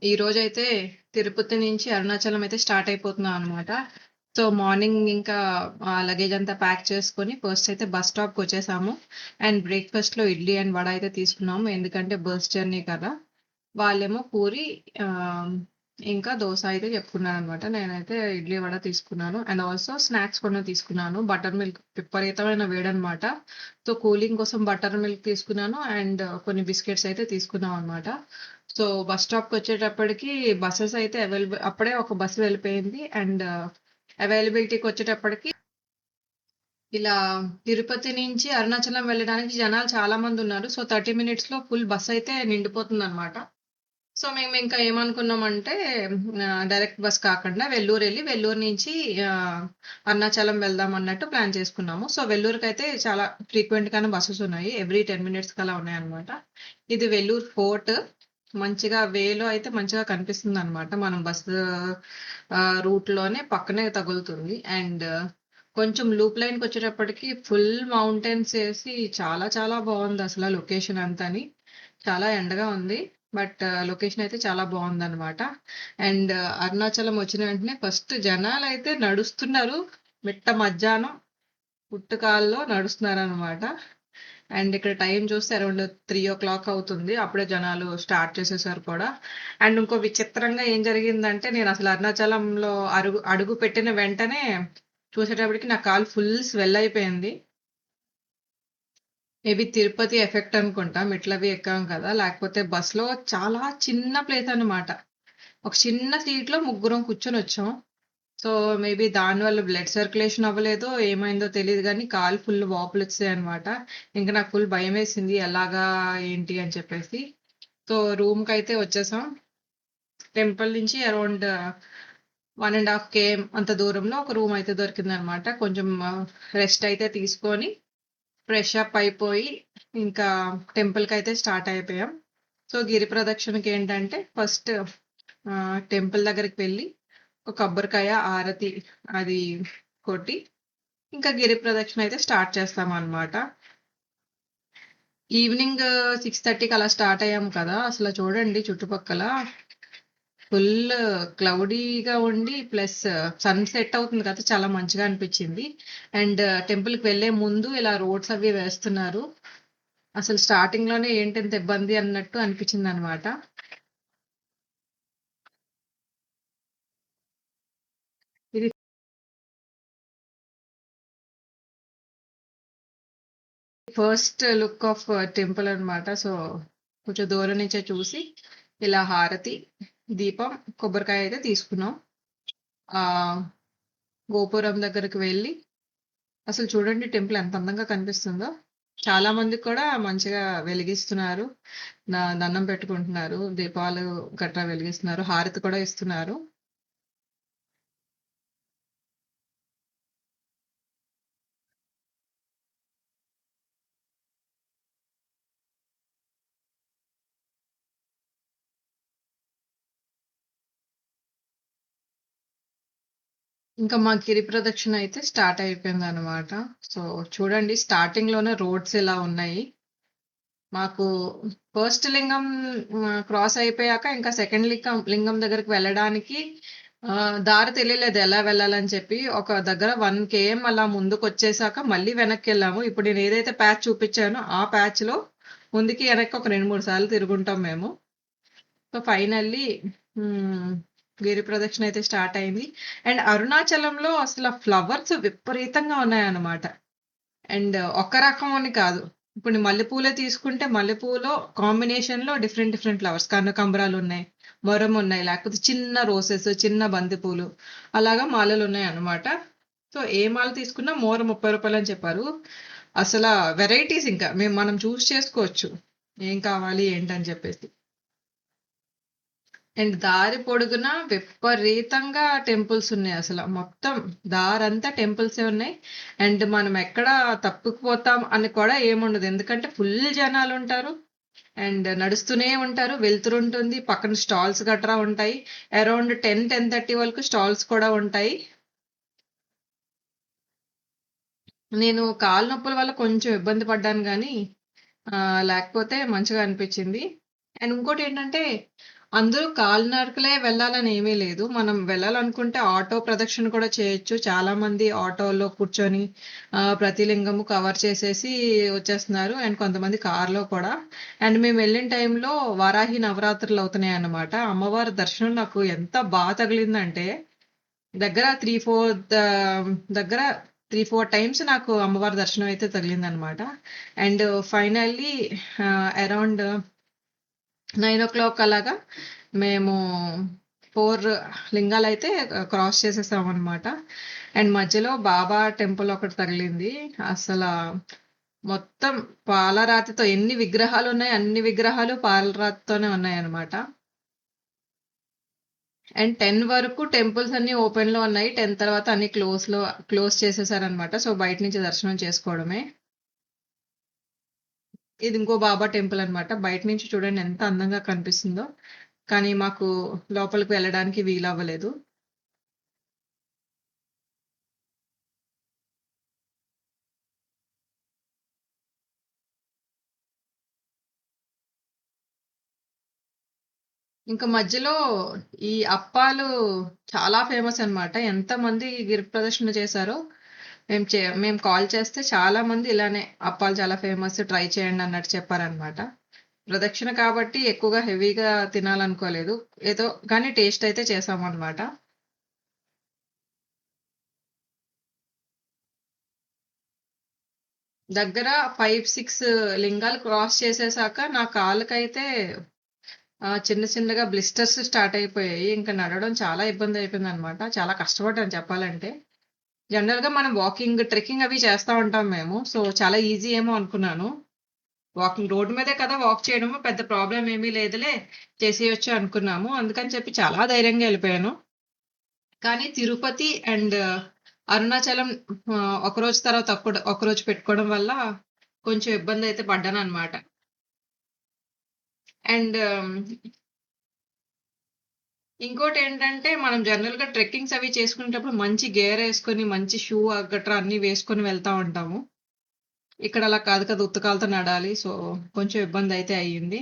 ఈరోజైతే తిరుపతి నుంచి అరుణాచలం అయితే స్టార్ట్ అయిపోతున్నాం అనమాట. సో మార్నింగ్ ఇంకా లగేజ్ అంతా ప్యాక్ చేసుకొని ఫస్ట్ అయితే బస్ స్టాప్కి వచ్చేసాము. అండ్ బ్రేక్ఫాస్ట్లో ఇడ్లీ అండ్ వడ అయితే తీసుకున్నాము, ఎందుకంటే బస్ జర్నీ కదా. వాళ్ళేమో పూరి ఆ, ఇంకా దోశ అయితే చెప్పుకున్నాను అనమాట. నేనైతే ఇడ్లీ వడ తీసుకున్నాను అండ్ ఆల్సో స్నాక్స్ కూడా తీసుకున్నాను. బటర్ మిల్క్ విపరీతమైన వేడనమాట. సో కూలింగ్ కోసం బటర్ మిల్క్ తీసుకున్నాను అండ్ కొన్ని బిస్కెట్స్ అయితే తీసుకున్నాం అనమాట. సో బస్ స్టాప్కి వచ్చేటప్పటికి బస్సెస్ అయితే అవైలబుల్, అప్పుడే ఒక బస్సు వెళ్ళిపోయింది. అండ్ అవైలబిలిటీకి వచ్చేటప్పటికి ఇలా తిరుపతి నుంచి అరుణాచలం వెళ్ళడానికి జనాలు చాలా మంది ఉన్నారు. సో 30 minutes లో ఫుల్ బస్ అయితే నిండిపోతుంది అనమాట. సో మేము ఇంకా ఏమనుకున్నామంటే డైరెక్ట్ బస్ కాకుండా వెల్లూరు వెళ్ళి వెల్లూరు నుంచి ఆ, అరుణాచలం వెళ్దాం అన్నట్టు ప్లాన్ చేసుకున్నాము. సో వెల్లూరుకి అయితే చాలా ఫ్రీక్వెంట్ గానే బస్సెస్ ఉన్నాయి, ఎవ్రీ 10 minutes కలా ఉన్నాయి అనమాట. ఇది వెల్లూరు ఫోర్ట్. మంచిగా వేలో అయితే మంచిగా కనిపిస్తుంది అనమాట. మనం బస్సు రూట్ లోనే పక్కనే తగులుతుంది. అండ్ కొంచెం లూప్ లైన్కి వచ్చేటప్పటికి ఫుల్ మౌంటైన్స్ వేసి చాలా చాలా బాగుంది అసలు లొకేషన్ అంతాని. చాలా ఎండగా ఉంది, బట్ లొకేషన్ అయితే చాలా బాగుందన్నమాట. అండ్ అరుణాచలం వచ్చిన వెంటనే ఫస్ట్ జనాలు అయితే నడుస్తున్నారు. మిట్ట మధ్యాహ్నం పుట్టుకాల్లో నడుస్తున్నారు అనమాట. అండ్ ఇక్కడ టైం చూస్తే అరౌండ్ 3 o'clock అవుతుంది, అప్పుడే జనాలు స్టార్ట్ చేసేసారు కూడా. అండ్ ఇంకో విచిత్రంగా ఏం జరిగిందంటే, నేను అసలు అరుణాచలంలో అడుగు పెట్టిన వెంటనే చూసేటప్పటికి నా కాలు ఫుల్ స్వెల్ అయిపోయింది. మేబీ తిరుపతి ఎఫెక్ట్ అనుకుంటా, మెట్లవి ఎక్కాం కదా. లేకపోతే బస్ లో చాలా చిన్న ప్లేస్ అన్నమాట. ఒక చిన్న సీట్ లో ముగ్గురం కూర్చొని వచ్చాం. సో మేబీ దాని వల్ల బ్లడ్ సర్క్యులేషన్ అవ్వలేదో ఏమైందో తెలియదు, కానీ కాలు ఫుల్ వాపులు వచ్చాయి అనమాట. ఇంకా నాకు ఫుల్ భయం వేసింది, ఎలాగా ఏంటి అని చెప్పేసి. సో రూమ్ కి అయితే వచ్చేసాం. టెంపుల్ నుంచి అరౌండ్ 1.5 km అంత దూరంలో ఒక రూమ్ అయితే దొరికింది అనమాట. కొంచెం రెస్ట్ అయితే తీసుకొని ఫ్రెష్ అప్ అయిపోయి ఇంకా టెంపుల్ కి అయితే స్టార్ట్ అయిపోయాం. సో గిరి ప్రదక్షిణకి ఏంటంటే ఫస్ట్ టెంపుల్ దగ్గరికి వెళ్ళి ఒక కొబ్బరికాయ ఆరతి అది కొట్టి ఇంకా గిరి ప్రదక్షిణ అయితే స్టార్ట్ చేస్తాం అన్నమాట. ఈవినింగ్ 6:30కి అలా స్టార్ట్ అయ్యాం కదా. అసలు చూడండి చుట్టుపక్కల ఫుల్ క్లౌడీగా ఉండి ప్లస్ సన్ సెట్ అవుతుంది కదా, చాలా మంచిగా అనిపించింది. అండ్ టెంపుల్ కి వెళ్లే ముందు ఇలా రోడ్స్ అవి వేస్తున్నారు. అసలు స్టార్టింగ్ లోనే ఏంటంత ఇబ్బంది అన్నట్టు అనిపించింది అనమాట. ఇది ఫస్ట్ లుక్ ఆఫ్ టెంపుల్ అన్నమాట. సో కొంచెం దూరం నుంచే చూసి ఇలా హారతి, దీపం, కొబ్బరికాయ అయితే తీసుకున్నాం. ఆ గోపురం దగ్గరికి వెళ్ళి అసలు చూడండి టెంపుల్ ఎంత అందంగా కనిపిస్తుందో. చాలా మంది కూడా మంచిగా వెలిగిస్తున్నారు, దండం పెట్టుకుంటున్నారు, దీపాలు గట్రా వెలిగిస్తున్నారు, హారతి కూడా ఇస్తున్నారు. ఇంకా మా గిరి ప్రదక్షిణ అయితే స్టార్ట్ అయిపోయింది అనమాట. సో చూడండి స్టార్టింగ్ లోనే రోడ్స్ ఇలా ఉన్నాయి. మాకు ఫస్ట్ లింగం క్రాస్ అయిపోయాక ఇంకా సెకండ్ లింగం దగ్గరికి వెళ్ళడానికి ఆ, దారి తెలియలేదు ఎలా వెళ్ళాలని చెప్పి. ఒక దగ్గర 1 km అలా ముందుకు వచ్చేసాక మళ్ళీ వెనక్కి వెళ్ళాము. ఇప్పుడు నేను ఏదైతే ప్యాచ్ చూపించానో ఆ ప్యాచ్ లో ముందుకి వెనక్కి ఒక 2-3 సార్లు తిరుగుంటాం మేము. సో ఫైనల్లీ గిరి ప్రదక్షిణ అయితే స్టార్ట్ అయింది. అండ్ అరుణాచలంలో అసలు ఫ్లవర్స్ విపరీతంగా ఉన్నాయన్నమాట. అండ్ ఒక రకం అని కాదు. ఇప్పుడు మల్లెపూలే తీసుకుంటే మల్లెపూలో కాంబినేషన్ లో డిఫరెంట్ డిఫరెంట్ ఫ్లవర్స్, కనకాంబరాలు ఉన్నాయి, మొరం ఉన్నాయి, లేకపోతే చిన్న రోసెస్, చిన్న బంతి పూలు, అలాగా మాలలు ఉన్నాయి అన్నమాట. సో ఏ మాల తీసుకున్నా మోర 30 రూపాయలు అని చెప్పారు. అసలు వెరైటీస్ ఇంకా మనం చూస్ చేసుకోవచ్చు ఏం కావాలి ఏంటని చెప్పేసి. అండ్ దారి పొడుగునా విపరీతంగా టెంపుల్స్ ఉన్నాయి. అసలు మొత్తం దారంతా టెంపుల్సే ఉన్నాయి. అండ్ మనం ఎక్కడ తప్పుకుపోతాం అని కూడా ఏముండదు, ఎందుకంటే ఫుల్ జనాలు ఉంటారు. అండ్ నడుస్తూనే ఉంటారు, వెళ్తుంటుంది, పక్కన స్టాల్స్ గట్రా ఉంటాయి. అరౌండ్ 10-10:30 వరకు స్టాల్స్ కూడా ఉంటాయి. నేను కాలు నొప్పుల వల్ల కొంచెం ఇబ్బంది పడ్డాను కానీ లేకపోతే మంచిగా అనిపించింది. అండ్ ఇంకోటి ఏంటంటే అందరూ కాలినడకలే వెళ్ళాలని ఏమీ లేదు. మనం వెళ్ళాలనుకుంటే ఆటో ప్రదక్షిణ కూడా చేయొచ్చు. చాలామంది ఆటోలో కూర్చొని ప్రతి లింగము కవర్ చేసేసి వచ్చేస్తున్నారు. అండ్ కొంతమంది కార్‌లో కూడా. అండ్ మేమెళ్ళిన టైంలో వారాహి నవరాత్రులు అవుతున్నాయన్నమాట. అమ్మవారి దర్శనం నాకు ఎంత తగిలిందంటే దగ్గర 3, 4 టైమ్స్ నాకు అమ్మవారి దర్శనం అయితే తగిలిందనమాట. అండ్ ఫైనల్లీ అరౌండ్ 9:00 అలాగా మేము 4 లింగాలైతే క్రాస్ చేసేసామనమాట. అండ్ మధ్యలో బాబా టెంపుల్ ఒకటి తగిలింది. అసల మొత్తం పాలరాతితో ఎన్ని విగ్రహాలున్నాయి, అన్ని విగ్రహాలు పాలరాతితోనే ఉన్నాయన్నమాట. అండ్ 10 వరకు టెంపుల్స్ అన్నీ ఓపెన్‌లో ఉన్నాయి. 10 తర్వాత అన్నీ క్లోజ్ చేసేసారనమాట. సో, బయట నుంచి దర్శనం చేసుకోవడమే. ఇది ఇంకో బాబా టెంపుల్ అనమాట. బయట నుంచి చూడండి ఎంత అందంగా కనిపిస్తుందో. కానీ మాకు లోపలికి వెళ్ళడానికి వీలవ్వలేదు. ఇంకా మధ్యలో ఈ అప్పాలు చాలా ఫేమస్ అనమాట. ఎంతమంది గిరి ప్రదక్షిణ చేశారో మేము కాల్ చేస్తే చాలా మంది ఇలానే అప్పాలు చాలా ఫేమస్ ట్రై చేయండి అన్నట్టు చెప్పారనమాట. ప్రదక్షిణ కాబట్టి ఎక్కువగా హెవీగా తినాలనుకోలేదు. ఏదో కానీ టేస్ట్ అయితే చేసామనమాట. దగ్గర 5, 6 లింగాలు క్రాస్ చేసేసాక నా కాళ్ళకైతే చిన్న చిన్నగా బ్లిస్టర్స్ స్టార్ట్ అయిపోయాయి. ఇంకా నడవడం చాలా ఇబ్బంది అయిపోయిందనమాట. చాలా కష్టపడ్డాను చెప్పాలంటే. జనరల్‌గా మనం వాకింగ్, ట్రెక్కింగ్ అవి చేస్తా ఉంటాం మేము. సో, చాలా ఈజీ ఏమో అనుకున్నాను. వాకింగ్ రోడ్ మీదే కదా వాక్ చేయడము పెద్ద ప్రాబ్లమ్ ఏమీ లేదులే చేసేయొచ్చు అనుకున్నాము. అందుకని చెప్పి చాలా ధైర్యంగా ఎళ్ళిపోయాను. కానీ తిరుపతి అండ్ అరుణాచలం ఒకరోజు తర్వాత ఒకరోజు పెట్టుకోవడం వల్ల కొంచెం ఇబ్బందయితే పడ్డాననమాట. అండ్ ఇంకోటేంటంటే మనం జనరల్‌గా ట్రెక్కింగ్స్ అవి చేసుకునేటప్పుడు మంచి గేర్ ఏసుకొని, మంచి షూ గట్రా అన్నీ వేసుకొని వెళ్తా ఉంటాము. ఇక్కడ అలా కాదు కదా! ఉత్త కాళ్ళతో నడాలి. సో, కొంచెం ఇబ్బందయితే అయ్యింది.